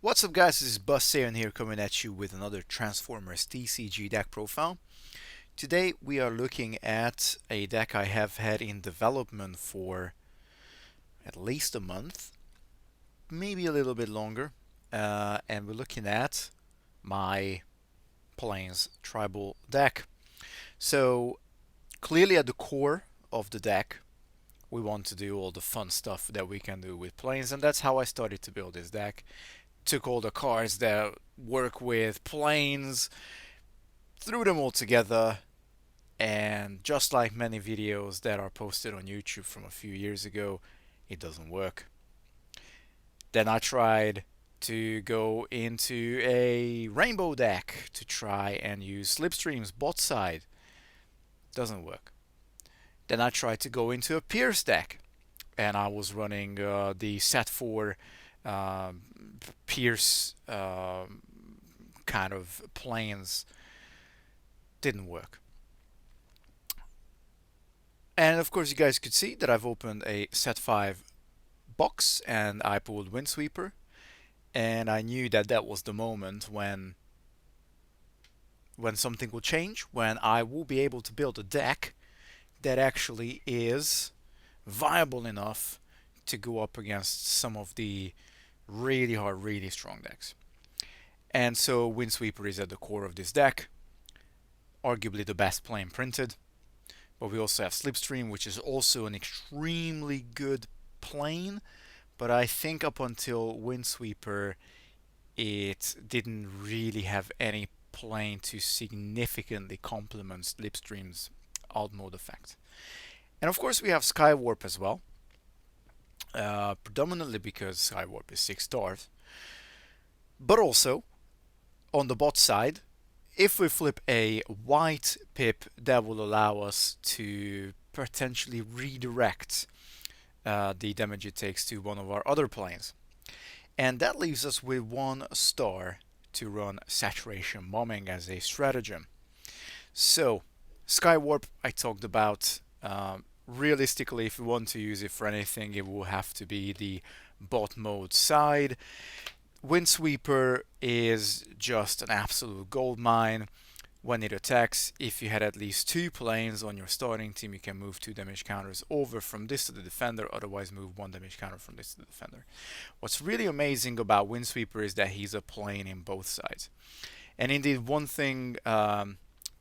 What's up guys, this is Saiyan here coming at you with another Transformers TCG deck profile. Today we are looking at a deck I have had in development for at least a month, maybe a little bit longer, and we're looking at my Plains Tribal deck. So clearly at the core of the deck we want to do all the fun stuff that we can do with Plains, and that's how I started to build this deck. Took all the cards that work with Plains, threw them all together, and just like many videos that are posted on YouTube from a few years ago, it doesn't work. Then I tried to go into a rainbow deck to try and use Slipstream's bot side. Doesn't work. Then I tried to go into a Pierce deck, and I was running the set 4 um, Pierce kind of Plains. Didn't work. And of course you guys could see that I've opened a set 5 box and I pulled Windsweeper, and I knew that that was the moment when something will change, when I will be able to build a deck that actually is viable enough to go up against some of the really hard, really strong decks. And so Windsweeper is at the core of this deck, arguably the best plane printed. But we also have Slipstream, which is also an extremely good plane. But I think up until Windsweeper, it didn't really have any plane to significantly complement Slipstream's alt mode effect. And of course we have Skywarp as well, predominantly because Skywarp is 6 stars. But also, on the bot side, if we flip a white pip, that will allow us to potentially redirect the damage it takes to one of our other planes. And that leaves us with 1 star to run Saturation Bombing as a stratagem. So, Skywarp I talked about. Realistically, if we want to use it for anything, it will have to be the bot mode side. Windsweeper is just an absolute gold mine when it attacks. If you had at least 2 planes on your starting team, you can move 2 damage counters over from this to the defender, otherwise move 1 damage counter from this to the defender. What's really amazing about Windsweeper is that he's a plane in both sides. And indeed, one thing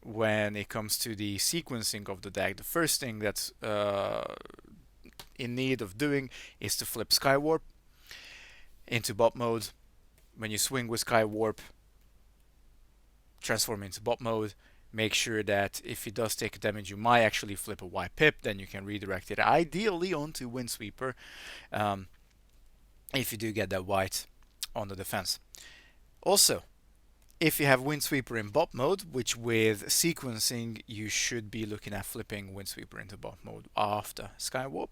when it comes to the sequencing of the deck, the first thing that's in need of doing is to flip Skywarp into bot mode. When you swing with Skywarp, transform into bot mode. Make sure that if it does take damage, you might actually flip a white pip. Then you can redirect it ideally onto Windsweeper if you do get that white on the defense. Also, if you have Windsweeper in bot mode, which with sequencing you should be looking at flipping Windsweeper into bot mode after Skywarp,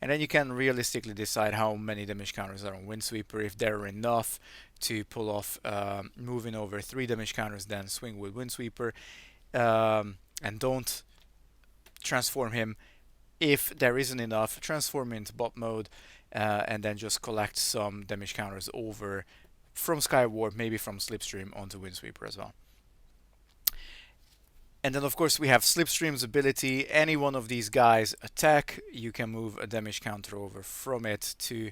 and then you can realistically decide how many damage counters are on Windsweeper. If there are enough to pull off moving over 3 damage counters, then swing with Windsweeper, and don't transform him. If there isn't enough, transform into bot mode, and then just collect some damage counters over from Skywarp, maybe from Slipstream onto Windsweeper as well. And then of course we have Slipstream's ability. Any one of these guys attack, you can move a damage counter over from it to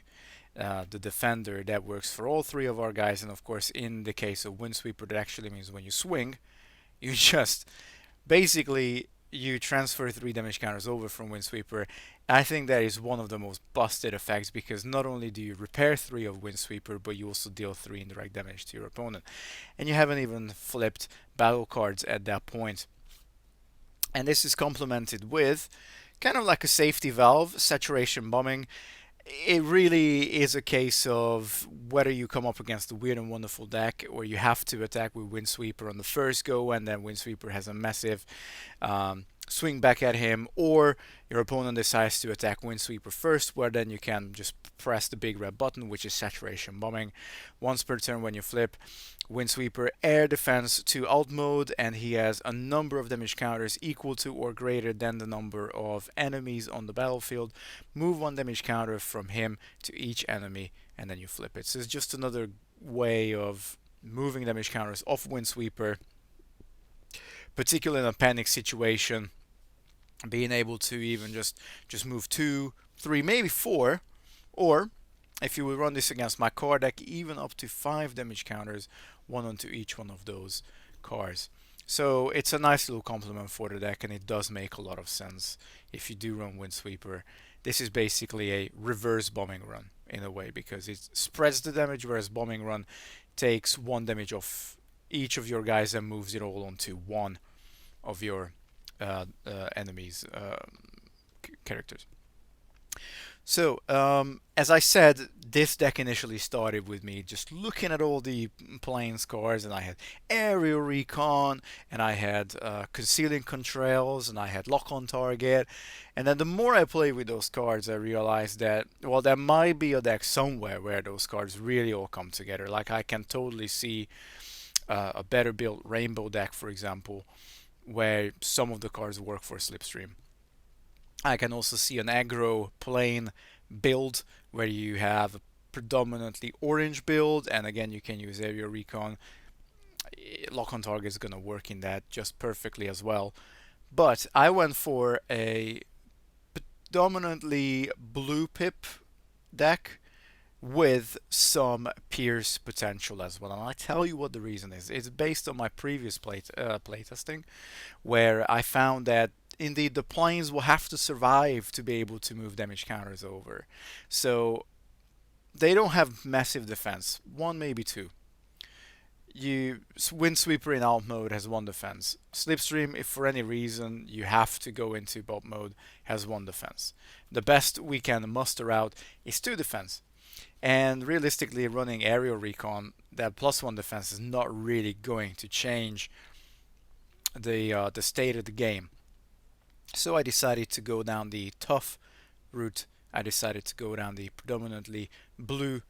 the defender. That works for all 3 of our guys. And of course in the case of Windsweeper, that actually means when you swing, you just basically you transfer 3 damage counters over from Windsweeper. I think that is one of the most busted effects, because not only do you repair 3 of Windsweeper, but you also deal 3 indirect damage to your opponent. And you haven't even flipped battle cards at that point. And this is complemented with kind of like a safety valve, Saturation Bombing. It really is a case of whether you come up against a weird and wonderful deck, or you have to attack with Windsweeper on the first go, and then Windsweeper has a massive swing back at him, or your opponent decides to attack Windsweeper first, where then you can just press the big red button, which is Saturation Bombing. Once per turn when you flip, Windsweeper air defense to alt mode, and he has a number of damage counters equal to or greater than the number of enemies on the battlefield. Move one damage counter from him to each enemy, and then you flip it. So it's just another way of moving damage counters off Windsweeper, particularly in a panic situation, being able to even just move 2, 3, maybe 4, or if you would run this against my card deck, even up to 5 damage counters, one onto each one of those cards. So it's a nice little complement for the deck, and it does make a lot of sense if you do run Windsweeper. This is basically a reverse bombing run in a way, because it spreads the damage, whereas bombing run takes 1 damage off each of your guys and moves it all onto one of your enemies' characters. So, as I said, this deck initially started with me just looking at all the planes cards, and I had Aerial Recon, and I had Concealing Contrails, and I had Lock on Target. And then the more I played with those cards, I realized that, well, there might be a deck somewhere where those cards really all come together. Like, I can totally see a better built Rainbow deck, for example, where some of the cards work for Slipstream. I can also see an aggro plane build where you have a predominantly orange build, and again you can use Aerial Recon. Lock on Target is going to work in that just perfectly as well. But I went for a predominantly blue pip deck with some Pierce potential as well. And I'll tell you what the reason is. It's based on my previous playtesting, where I found that indeed the planes will have to survive to be able to move damage counters over. So they don't have massive defense, 1 maybe 2. Windsweeper in alt mode has 1 defense. Slipstream, if for any reason you have to go into bot mode, has 1 defense. The best we can muster out is 2 defense. And realistically, running Aerial Recon, that +1 defense is not really going to change the state of the game. So I decided to go down the tough route. I decided to go down the predominantly blue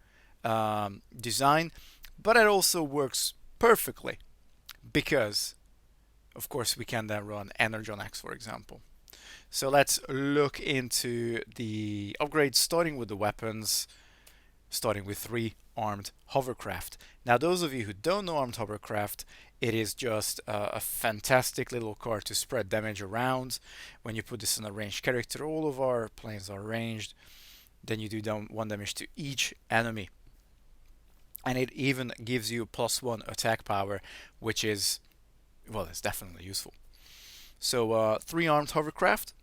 design, but it also works perfectly because, of course, we can then run Energon X, for example. So let's look into the upgrades, starting with the weapons, starting with 3 armed hovercraft. Now, those of you who don't know armed hovercraft, it is just a fantastic little card to spread damage around. When you put this on a ranged character, all of our planes are ranged. Then you do 1 damage to each enemy. And it even gives you +1 attack power, which is, well, it's definitely useful. So 3 armed hovercraft.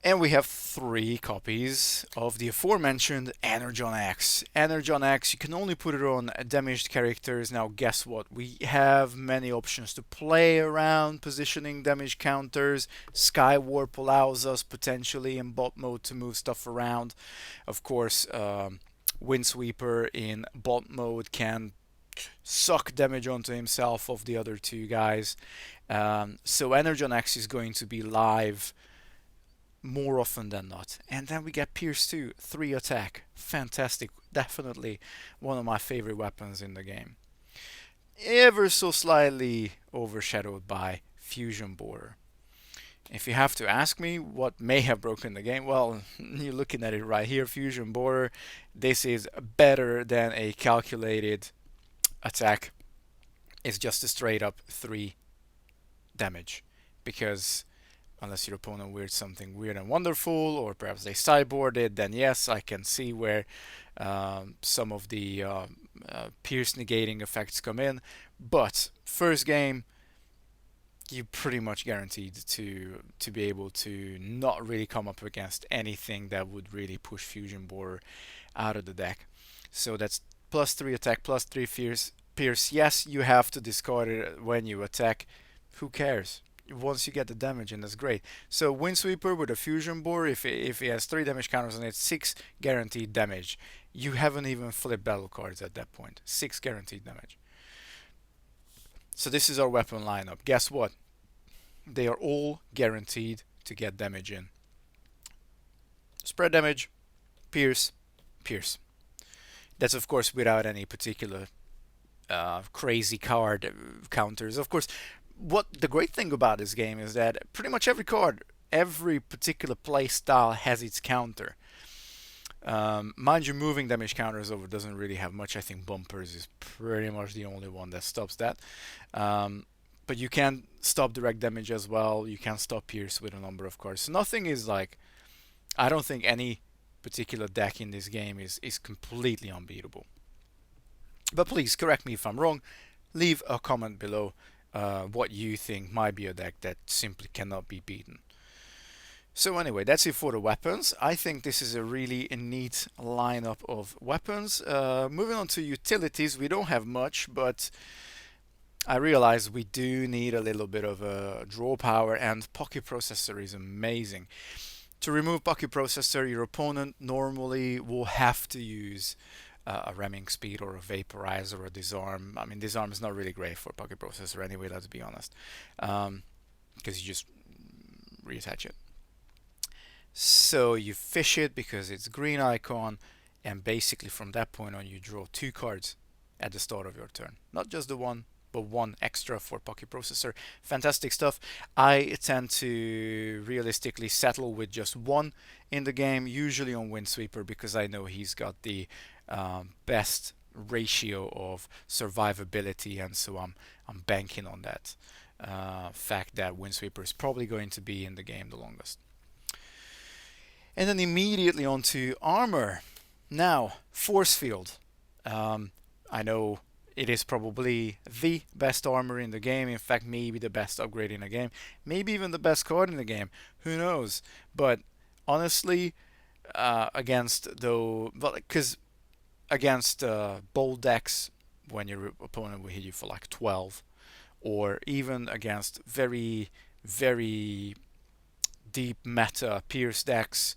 And we have 3 copies of the aforementioned Energon X. Energon X, you can only put it on damaged characters. Now guess what? We have many options to play around positioning damage counters. Skywarp allows us potentially in bot mode to move stuff around. Of course, Windsweeper in bot mode can suck damage onto himself of the other 2 guys. So Energon X is going to be live more often than not. And then we get Pierce 2, 3 attack. Fantastic. Definitely one of my favorite weapons in the game. Ever so slightly overshadowed by Fusion Borer. If you have to ask me what may have broken the game, well, you're looking at it right here. Fusion Borer. This is better than a calculated attack. It's just a straight up 3 damage. Because unless your opponent wears something weird and wonderful, or perhaps they sideboarded, then yes, I can see where some of the pierce negating effects come in. But first game, you're pretty much guaranteed to be able to not really come up against anything that would really push Fusion Borer out of the deck. So that's +3 attack, +3 pierce. Yes, you have to discard it when you attack. Who cares? Once you get the damage in, that's great. So Windsweeper with a Fusion Borer, if he has 3 damage counters on it, 6 guaranteed damage. You haven't even flipped battle cards at that point. 6 guaranteed damage. So this is our weapon lineup. Guess what? they are all guaranteed to get damage in. Spread damage, pierce, pierce. That's of course without any particular crazy card counters. Of course, what the great thing about this game is that pretty much every card, every particular play style has its counter. Mind you, moving damage counters over doesn't really have much. I think bumpers is pretty much the only one that stops that. But you can stop direct damage as well. You can stop pierce with a number of cards. So nothing is like, I don't think any particular deck in this game is completely unbeatable. But please correct me if I'm wrong. Leave a comment below what you think might be a deck that simply cannot be beaten. So anyway, that's it for the weapons. I think this is a really neat lineup of weapons. Moving on to utilities, we don't have much, but I realize we do need a little bit of draw power, and Pocket Processor is amazing. To remove Pocket Processor, your opponent normally will have to use a ramming speed or a vaporize or a disarm. I mean, disarm is not really great for Pocket Processor anyway, let's be honest, because you just reattach it. So you fish it because it's green icon, and basically from that point on you draw 2 cards at the start of your turn. Not just the one, but 1 extra for Pocket Processor. Fantastic stuff. I tend to realistically settle with just 1 in the game, usually on Windsweeper, because I know he's got the best ratio of survivability, and so I'm banking on that fact that Windsweeper is probably going to be in the game the longest. And then immediately onto armor. Now, force field. I know it is probably the best armor in the game. In fact, maybe the best upgrade in the game. Maybe even the best card in the game. Who knows? But honestly, against though, because against bold decks, when your opponent will hit you for like 12, or even against very, very deep meta pierce decks,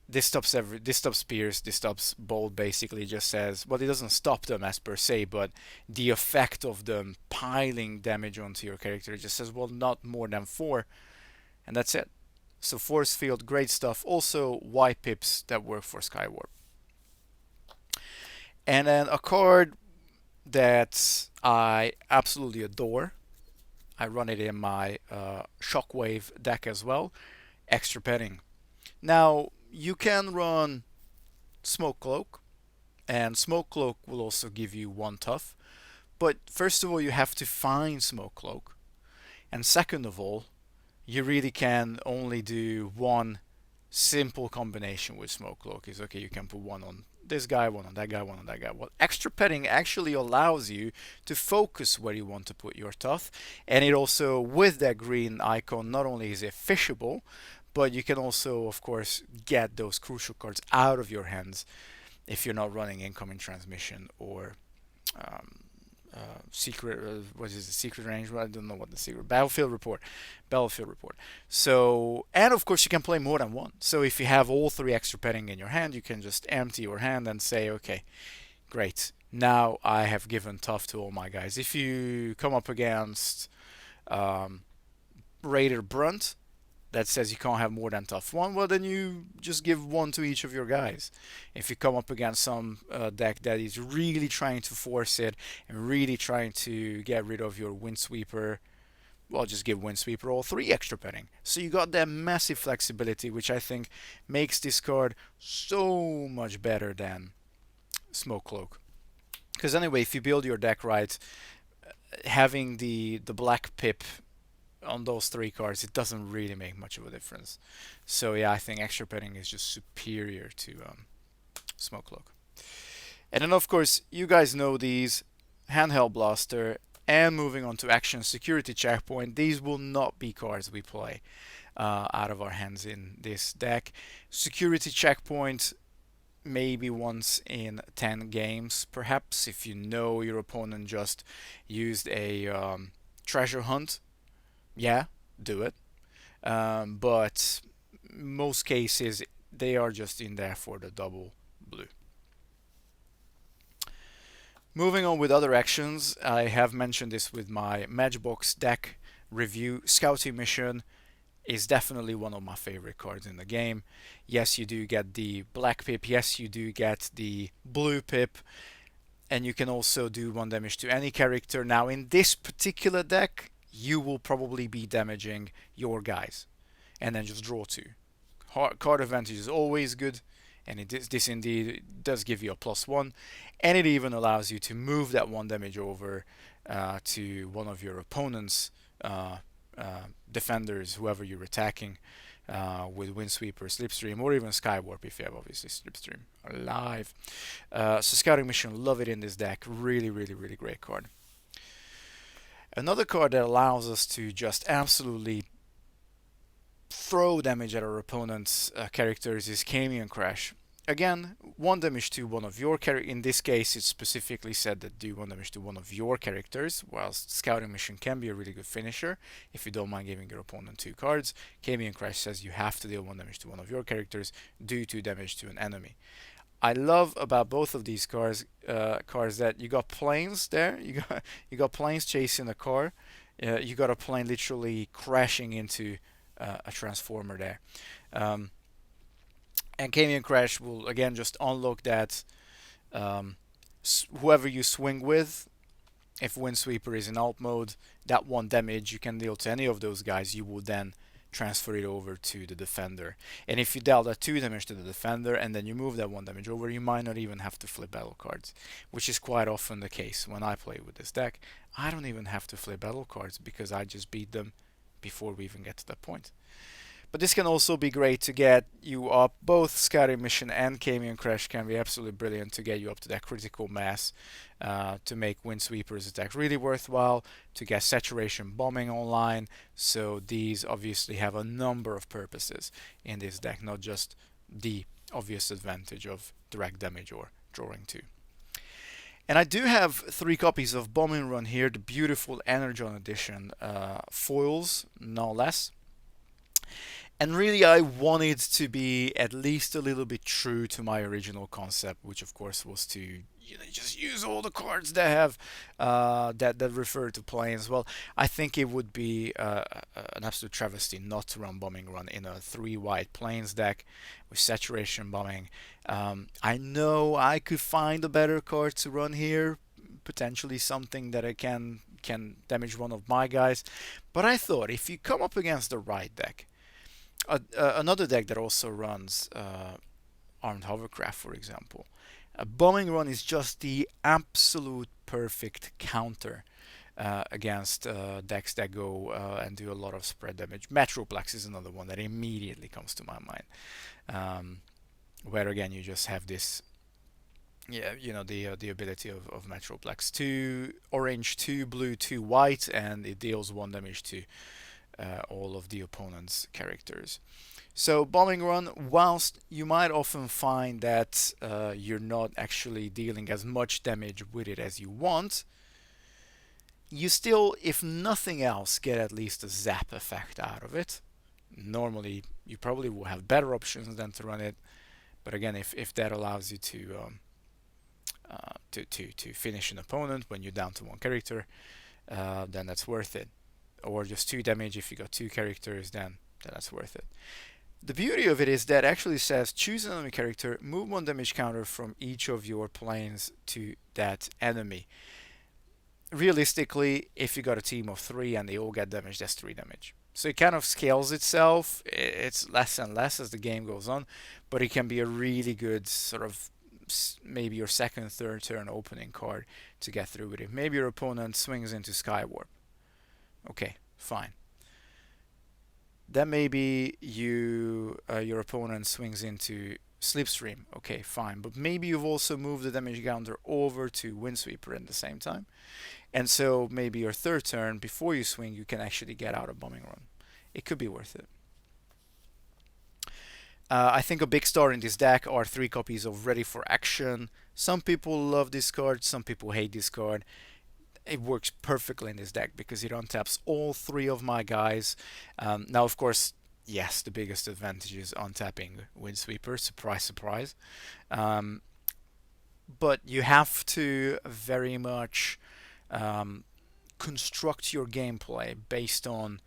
this stops pierce, this stops bold. Basically just says, well, it doesn't stop them as per se, but the effect of them piling damage onto your character, it just says, well, not more than 4, and that's it. So force field, great stuff. Also Y pips that work for Skywarp. And then a card that I absolutely adore, I run it in my Shockwave deck as well, Extra Petting. Now, you can run Smoke Cloak, and Smoke Cloak will also give you 1 tough. But first of all, you have to find Smoke Cloak. And second of all, you really can only do 1 simple combination with Smoke Cloak. Is okay, you can put 1 on this guy, 1 on that guy, 1 on that guy. Well, Extra Petting actually allows you to focus where you want to put your tough. And it also, with that green icon, not only is it fishable, but you can also, of course, get those crucial cards out of your hands if you're not running incoming transmission or secret. What is the secret range? I don't know what the secret. Battlefield report. So, and of course, you can play more than 1. So if you have all 3 Extra Petting in your hand, you can just empty your hand and say, okay, great. Now I have given tough to all my guys. If you come up against Raider Brunt, that says you can't have more than tough 1, well, then you just give 1 to each of your guys. If you come up against some deck that is really trying to force it and really trying to get rid of your Windsweeper, well, just give Windsweeper all 3 Extra Petting. So you got that massive flexibility, which I think makes this card so much better than Smoke Cloak. Because anyway, if you build your deck right, having the black pip on those 3 cards, it doesn't really make much of a difference. So yeah, I think Extra Petting is just superior to Smoke Cloak. And then of course, you guys know these, Handheld Blaster, and moving on to Action Security Checkpoint. These will not be cards we play out of our hands in this deck. Security Checkpoint, maybe once in 10 games, perhaps, if you know your opponent just used a treasure hunt. Yeah, do it. But most cases, they are just in there for the double blue. Moving on with other actions, I have mentioned this with my Matchbox deck review. Scouting Mission is definitely one of my favorite cards in the game. Yes, you do get the black pip. Yes, you do get the blue pip. And you can also do 1 damage to any character. Now, in this particular deck, you will probably be damaging your guys. And then just draw 2. Card advantage is always good. And this indeed does give you a +1. And it even allows you to move that 1 damage over to one of your opponent's defenders, whoever you're attacking, with Windsweeper, Slipstream, or even Skywarp if you have obviously Slipstream alive. So Scouting Mission, love it in this deck. Really, really, really great card. Another card that allows us to just absolutely throw damage at our opponent's characters is Camion Crash. Again, 1 damage to one of your characters. In this case, it specifically said that do 1 damage to one of your characters, whilst Scouting Mission can be a really good finisher if you don't mind giving your opponent 2 cards. Camion Crash says you have to deal 1 damage to one of your characters, do 2 damage to an enemy. I love about both of these cards that you got planes there. You got planes chasing a car. You got a plane literally crashing into a transformer there. And Camion Crash will again just unlock that whoever you swing with, if Windsweeper is in alt mode, that 1 damage you can deal to any of those guys, you will then transfer it over to the defender. And if you dealt that 2 damage to the defender and then you move that 1 damage over, you might not even have to flip battle cards, which is quite often the case when I play with this deck. I don't even have to flip battle cards because I just beat them before we even get to that point. But this can also be great to get you up. Both Scouting Mission and Camion Crash can be absolutely brilliant to get you up to that critical mass, to make Windsweeper's attack really worthwhile, to get Saturation Bombing online. So these obviously have a number of purposes in this deck, not just the obvious advantage of direct damage or drawing 2. And I do have 3 copies of Bombing Run here, the beautiful Energon edition foils, no less. And really I wanted to be at least a little bit true to my original concept, which of course was to just use all the cards that have that refer to planes. Well, I think it would be an absolute travesty not to run Bombing Run in a 3 white planes deck with Saturation Bombing. I know I could find a better card to run here, potentially something that I can damage one of my guys, but I thought if you come up against the right deck, another deck that also runs Armed Hovercraft, for example, Bombing Run is just the absolute perfect counter against decks that go and do a lot of spread damage. Metroplex is another one that immediately comes to my mind, where again you just have this, the ability of Metroplex: 2 orange, 2 blue, 2 white, and it deals 1 damage to all of the opponent's characters. So Bombing Run, whilst you might often find that you're not actually dealing as much damage with it as you want, you still, if nothing else, get at least a zap effect out of it. Normally you probably will have better options than to run it, but again, if that allows you to finish an opponent when you're down to 1 character, then that's worth it. Or just 2 damage if you got 2 characters, then that's worth it. The beauty of it is that it actually says choose an enemy character, move 1 damage counter from each of your planes to that enemy. Realistically, if you got a team of 3 and they all get damage, that's 3 damage. So it kind of scales itself. It's less and less as the game goes on, but it can be a really good sort of maybe your second, third turn opening card to get through with it. Maybe your opponent swings into Skywarp. Okay, fine. Then maybe your opponent swings into Slipstream. Okay, fine. But maybe you've also moved the damage counter over to Windsweeper at the same time. And so maybe your third turn, before you swing, you can actually get out of Bombing Run. It could be worth it. I think a big star in this deck are 3 copies of Ready for Action. Some people love this card, some people hate this card. It works perfectly in this deck because it untaps all 3 of my guys. Now, of course, yes, the biggest advantage is untapping Windsweeper. Surprise, surprise. But you have to very much construct your gameplay based on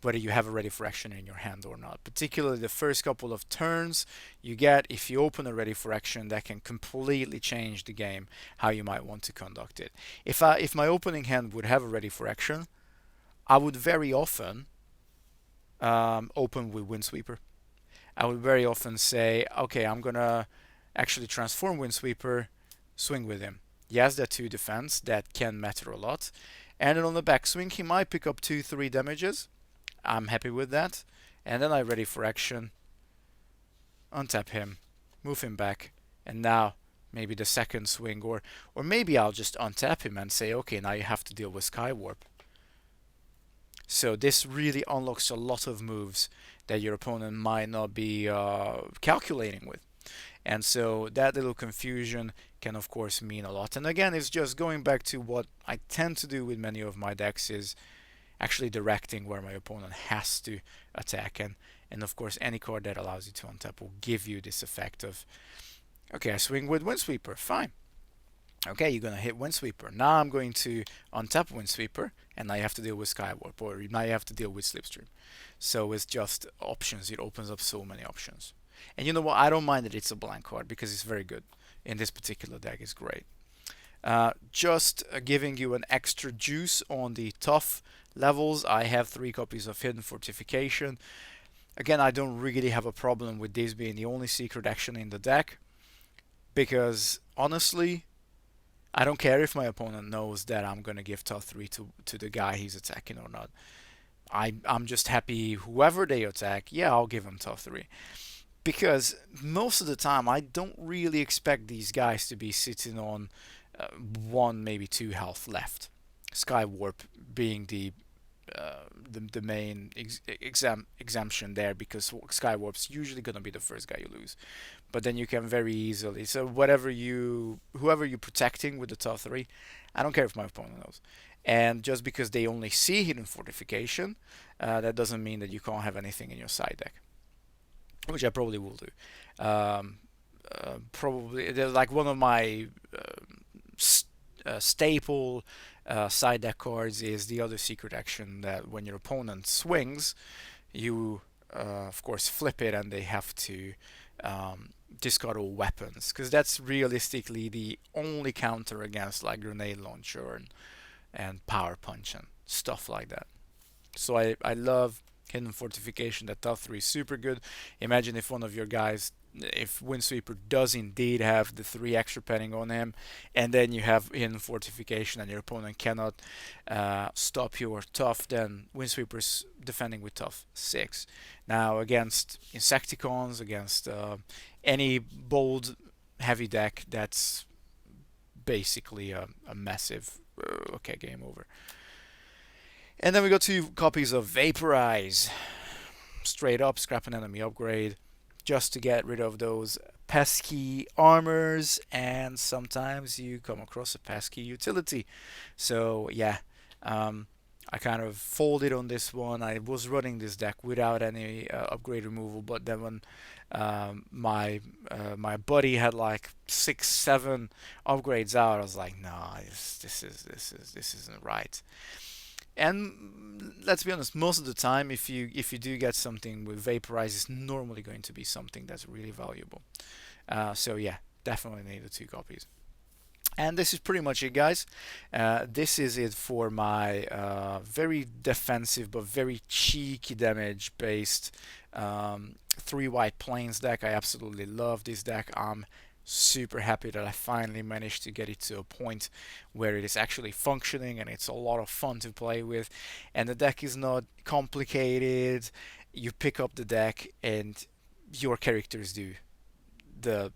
whether you have a ready for action in your hand or not. Particularly the first couple of turns you get, if you open a ready for action, that can completely change the game, how you might want to conduct it. If my opening hand would have a ready for action, I would very often open with Windsweeper. I would very often say, okay, I'm gonna actually transform Windsweeper, swing with him. He has that 2 defense, that can matter a lot. And then on the backswing, he might pick up 2-3 damages. I'm happy with that. And then I'm ready for action. Untap him, move him back, and now maybe the second swing, or maybe I'll just untap him and say, okay, now you have to deal with Skywarp. So this really unlocks a lot of moves that your opponent might not be calculating with. And so that little confusion can of course mean a lot. And again, it's just going back to what I tend to do with many of my decks, is actually directing where my opponent has to attack. And of course, any card that allows you to untap will give you this effect of, okay, I swing with Windsweeper, fine. Okay, you're gonna hit Windsweeper. Now I'm going to untap Windsweeper, and now you have to deal with Skywarp, or now you have to deal with Slipstream. So it's just options. It opens up so many options. And you know what? I don't mind that it's a blank card, because it's very good. In this particular deck, it's great. Just giving you an extra juice on the tough levels. I have 3 copies of Hidden Fortification. Again, I don't really have a problem with this being the only secret action in the deck, because honestly, I don't care if my opponent knows that I'm gonna give tough 3 to the guy he's attacking or not. I'm just happy whoever they attack, yeah, I'll give him tough 3. Because most of the time, I don't really expect these guys to be sitting on 1, maybe 2 health left. Skywarp being the main exemption there, because Skywarp's usually gonna be the first guy you lose. But then you can very easily, so whoever you're protecting with the top 3, I don't care if my opponent knows. And just because they only see Hidden Fortification, that doesn't mean that you can't have anything in your side deck, which I probably will do. Probably, like one of my staple side deck cards is the other secret action, that when your opponent swings, you of course flip it, and they have to discard all weapons, because that's realistically the only counter against like grenade launcher and power punch and stuff like that. So I love Hidden Fortification. That top 3 is super good. Imagine if one of your guys, if Windsweeper does indeed have the 3 extra penning on him, and then you have Hidden Fortification and your opponent cannot stop your tough, then Windsweeper's defending with tough 6. Now against Insecticons, against any bold heavy deck, that's basically a massive okay, game over. And then we got 2 copies of Vaporize. Straight up, scrap an enemy upgrade, just to get rid of those pesky armors, and sometimes you come across a pesky utility. So yeah, I kind of folded on this one. I was running this deck without any upgrade removal, but then when my buddy had like 6-7 upgrades out, I was like, nah, this isn't right. And let's be honest, most of the time, if you do get something with Vaporize, it's normally going to be something that's really valuable. So yeah, definitely need the 2 copies. And this is pretty much it, guys. This is it for my very defensive but very cheeky damage based 3 white plains deck. I absolutely love this deck. I'm super happy that I finally managed to get it to a point where it is actually functioning and it's a lot of fun to play with, and the deck is not complicated. You pick up the deck and your characters do the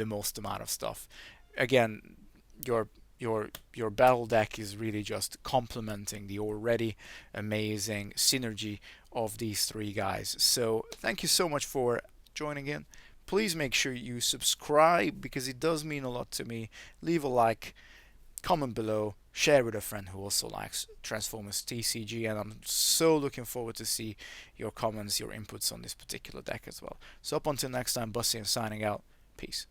most amount of stuff. Again, your battle deck is really just complementing the already amazing synergy of these 3 guys. So thank you so much for joining in. Please make sure you subscribe, because it does mean a lot to me. Leave a like, comment below, share with a friend who also likes Transformers TCG, and I'm so looking forward to see your comments, your inputs on this particular deck as well. So up until next time, Bussy and signing out. Peace.